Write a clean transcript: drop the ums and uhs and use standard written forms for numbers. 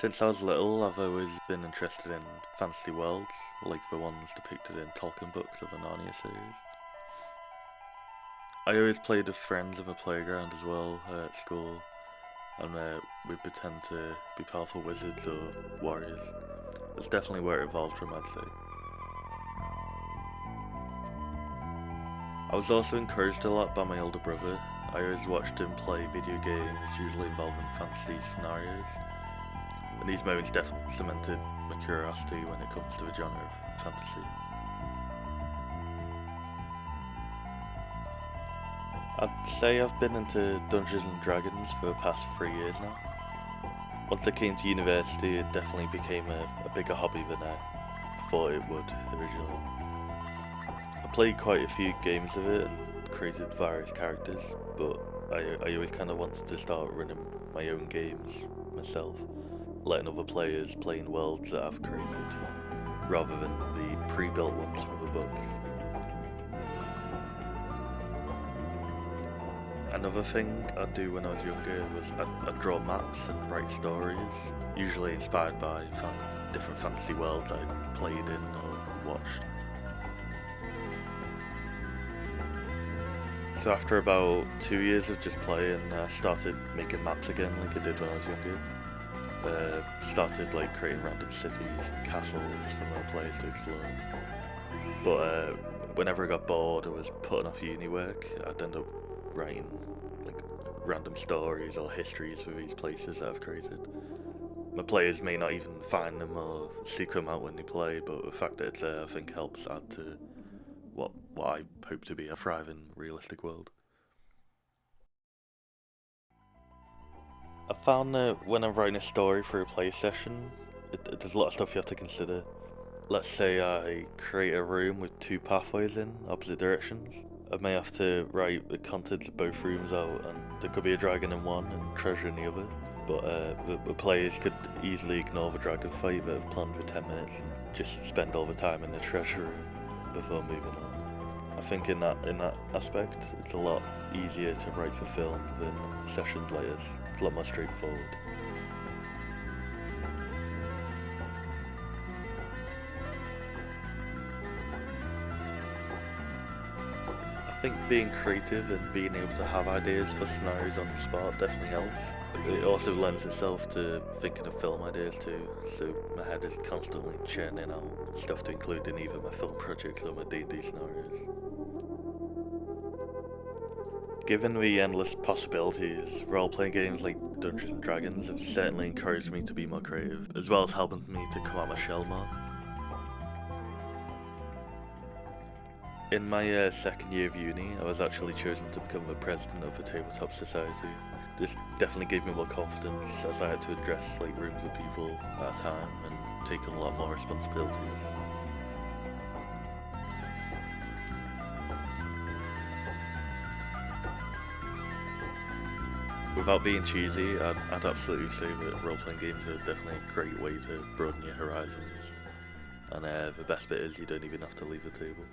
Since I was little, I've always been interested in fantasy worlds, like the ones depicted in Tolkien books of the Narnia series. I always played with friends in the playground as well at school, and we'd pretend to be powerful wizards or warriors. That's definitely where it evolved from, I'd say. I was also encouraged a lot by my older brother. I always watched him play video games, usually involving fantasy scenarios, and these moments definitely cemented my curiosity when it comes to the genre of fantasy. I'd say I've been into Dungeons and Dragons for the past 3 years now. Once I came to university, it definitely became a bigger hobby than I thought it would originally. I played quite a few games of it and created various characters, but I always kind of wanted to start running my own games myself, letting other players play in worlds that I've created, rather than the pre-built ones from the books. Another thing I'd do when I was younger was I'd draw maps and write stories, usually inspired by different fantasy worlds I'd played in or watched. So after about 2 years of just playing, I started making maps again like I did when I was younger. Started like creating random cities, castles for my players to explore. But whenever I got bored or was putting off uni work, I'd end up writing like random stories or histories for these places that I've created. My players may not even find them or seek them out when they play, but the fact that it's there I think helps add to what I hope to be a thriving realistic world. I found that when I'm writing a story for a play session, there's a lot of stuff you have to consider. Let's say I create a room with two pathways in opposite directions. I may have to write the contents of both rooms out, and there could be a dragon in one and treasure in the other. But the players could easily ignore the dragon fight that I've planned for 10 minutes and just spend all the time in the treasure room before moving on. I think in that aspect, it's a lot easier to write for film than sessions like this. It's a lot more straightforward. I think being creative and being able to have ideas for scenarios on the spot definitely helps. It also lends itself to thinking of film ideas too, so my head is constantly churning out stuff to include in either my film projects or my D&D scenarios. Given the endless possibilities, role-playing games like Dungeons and Dragons have certainly encouraged me to be more creative, as well as helping me to come out my shell more. In my second year of uni, I was actually chosen to become the president of the Tabletop Society. This definitely gave me more confidence as I had to address like rooms of people at a time and take on a lot more responsibilities. Without being cheesy, I'd absolutely say that role-playing games are definitely a great way to broaden your horizons. And the best bit is you don't even have to leave the table.